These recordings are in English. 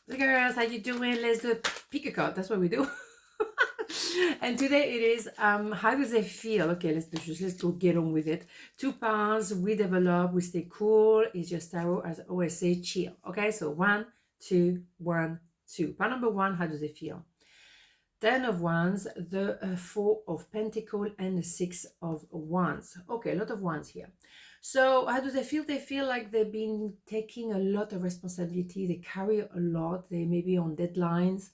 Hey girls, how you doing? Let's do a pick a card. That's what we do. And today it is how does it feel? Okay, let's go get on with it. 2 pounds, we develop, we stay cool. It's just tarot, as I always say, chill. Okay, so 1, 2, 1, 2. Pound number 1, how does it feel? 10 of Wands, the 4 of Pentacles, and the 6 of Wands. Okay, a lot of Wands here. So how do they feel? They feel like they've been taking a lot of responsibility. They carry a lot. They may be on deadlines.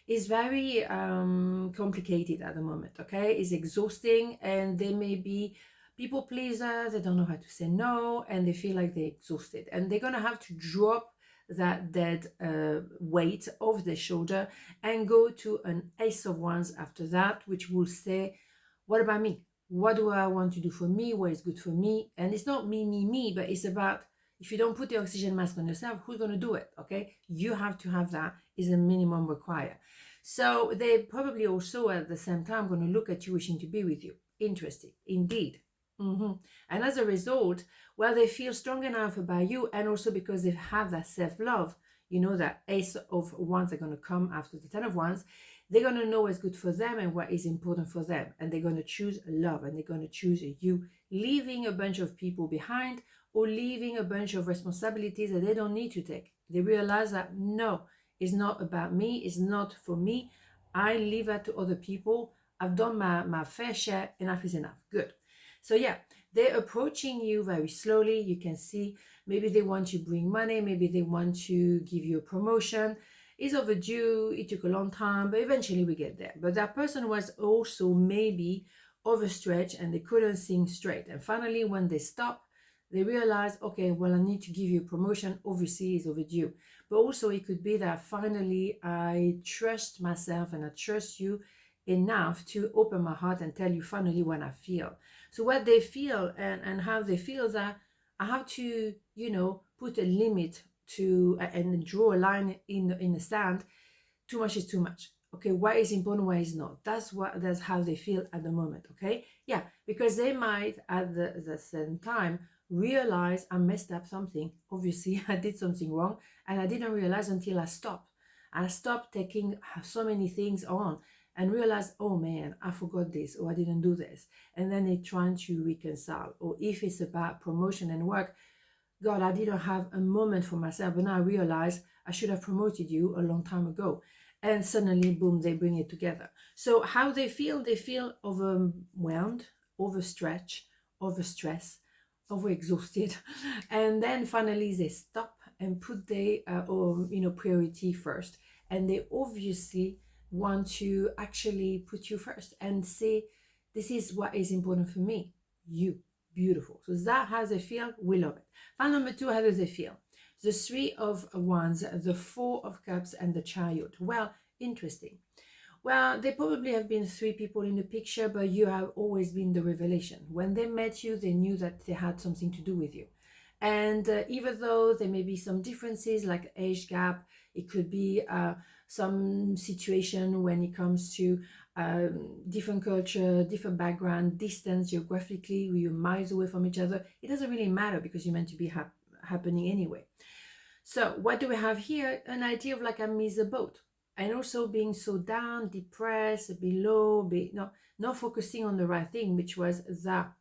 It's very complicated at the moment, okay? It's exhausting, and they may be people pleaser. They don't know how to say no, and they feel like they're exhausted. And they're going to have to drop that dead weight off their shoulder and go to an Ace of Wands after that, which will say, what about me? What do I want to do for me? What is good for me? And it's not me, but it's about, if you don't put the oxygen mask on yourself, who's going to do it? Okay, you have to have that, is a minimum required. So they probably also at the same time going to look at you wishing to be with you. Interesting indeed. And as a result, well, they feel strong enough about you, and also because they have that self-love, you know, that Ace of Wands are going to come after the 10 of Wands. They're going to know what's good for them and what is important for them, and they're going to choose love, and they're going to choose you, leaving a bunch of people behind, or leaving a bunch of responsibilities that they don't need to take. They realize that no, it's not about me, it's not for me. I leave that to other people. I've done my fair share. Enough is enough. Good. So yeah, they're approaching you very slowly. You can see maybe they want to bring money, maybe they want to give you a promotion. It's overdue, it took a long time, but eventually we get there. But that person was also maybe overstretched and they couldn't think straight. And finally, when they stop, they realize, okay, well, I need to give you a promotion. Obviously, it's overdue. But also it could be that finally I trust myself and I trust you enough to open my heart and tell you finally what I feel. So what they feel and how they feel is that I have to, you know, put a limit to and draw a line in the sand. Too much is too much. Okay, what is important, what is not. That's how they feel at the moment. Okay, yeah, because they might at the same time realize I messed up something. Obviously, I did something wrong, and I didn't realize until I stopped. I stopped taking so many things on and realize, oh man, I forgot this, or I didn't do this. And then they're trying to reconcile. Or if it's about promotion and work, God, I didn't have a moment for myself, but now I realize I should have promoted you a long time ago. And suddenly, boom, they bring it together. So how they feel overwhelmed, overstretched, overstressed, overexhausted. And then finally they stop and put their priority first. And they obviously want to actually put you first and say, this is what is important for me, you. Beautiful. So that how they feel, we love it. File number 2, how does it feel? The 3 of Wands, the 4 of Cups, and the Chariot. Well, interesting. Well, there probably have been 3 people in the picture, but you have always been the revelation. When they met you, they knew that they had something to do with you. And even though there may be some differences like age gap, it could be some situation when it comes to different culture, different background, distance geographically, you're miles away from each other. It doesn't really matter because you're meant to be happening anyway. So what do we have here? An idea of like I miss a boat, and also being so down, depressed, below, not focusing on the right thing, which was that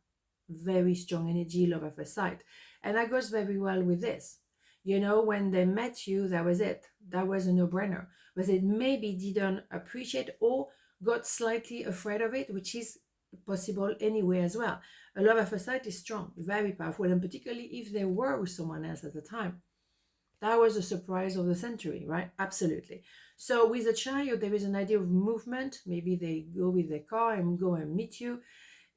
very strong energy, love at first sight. And that goes very well with this. You know, when they met you, that was it. That was a no-brainer. But they maybe didn't appreciate or got slightly afraid of it, which is possible anyway as well. A love at first sight is strong, very powerful, and particularly if they were with someone else at the time. That was a surprise of the century, right? Absolutely. So with a child, there is an idea of movement. Maybe they go with their car and go and meet you.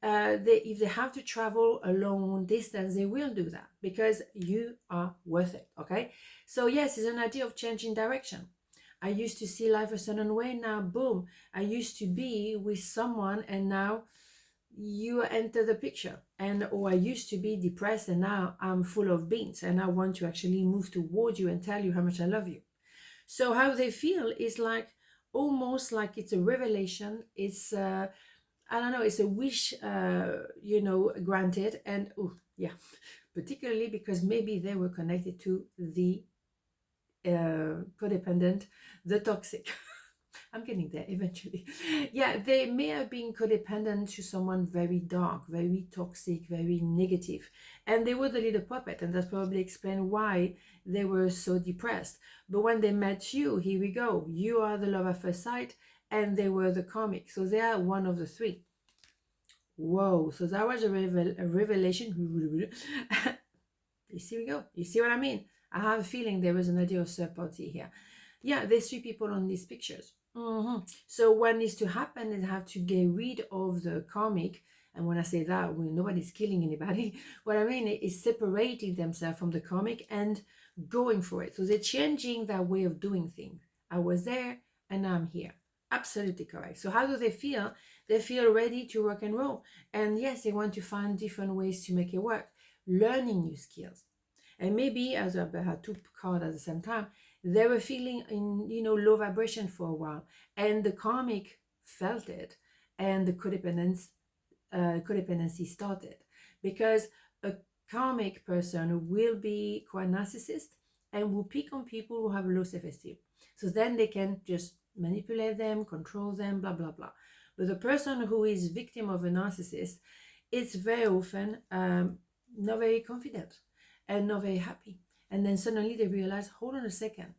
If they have to travel a long distance, they will do that because you are worth it, okay? So yes, it's an idea of changing direction. I used to see life a certain way, now boom. I used to be with someone and now you enter the picture. Or I used to be depressed and now I'm full of beans and I want to actually move towards you and tell you how much I love you. So how they feel is like almost like it's a revelation. It's I don't know, it's a wish, granted. And particularly because maybe they were connected to the codependent, the toxic. I'm getting there eventually. Yeah, they may have been codependent to someone very dark, very toxic, very negative. And they were the little puppet, and that's probably explain why they were so depressed. But when they met you, here we go. You are the love at first sight, and they were the comic. So they are one of the three. Whoa, so that was a revelation. You see, we go. You see what I mean? I have a feeling there was an idea of third party here. Yeah, there's three people on these pictures. So what needs to happen is have to get rid of the karmic. And when I say that, nobody's killing anybody. What I mean is separating themselves from the karmic and going for it. So they're changing their way of doing things. I was there and now I'm here. Absolutely correct. So how do they feel? They feel ready to rock and roll. And yes, they want to find different ways to make it work. Learning new skills. And maybe, as I had two cards at the same time, they were feeling in, low vibration for a while. And the karmic felt it. And the codependency started. Because a karmic person will be quite narcissist and will pick on people who have low self-esteem. So then they can just manipulate them, control them, blah, blah, blah. But the person who is victim of a narcissist, it's very often not very confident and not very happy. And then suddenly they realize, hold on a second,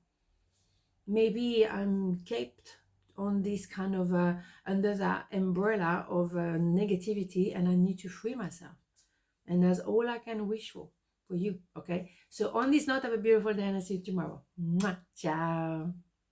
maybe I'm caped on this kind of under that umbrella of negativity, and I need to free myself. And that's all I can wish for you. Okay, so on this note, have a beautiful day and I'll see you tomorrow. Mwah. Ciao.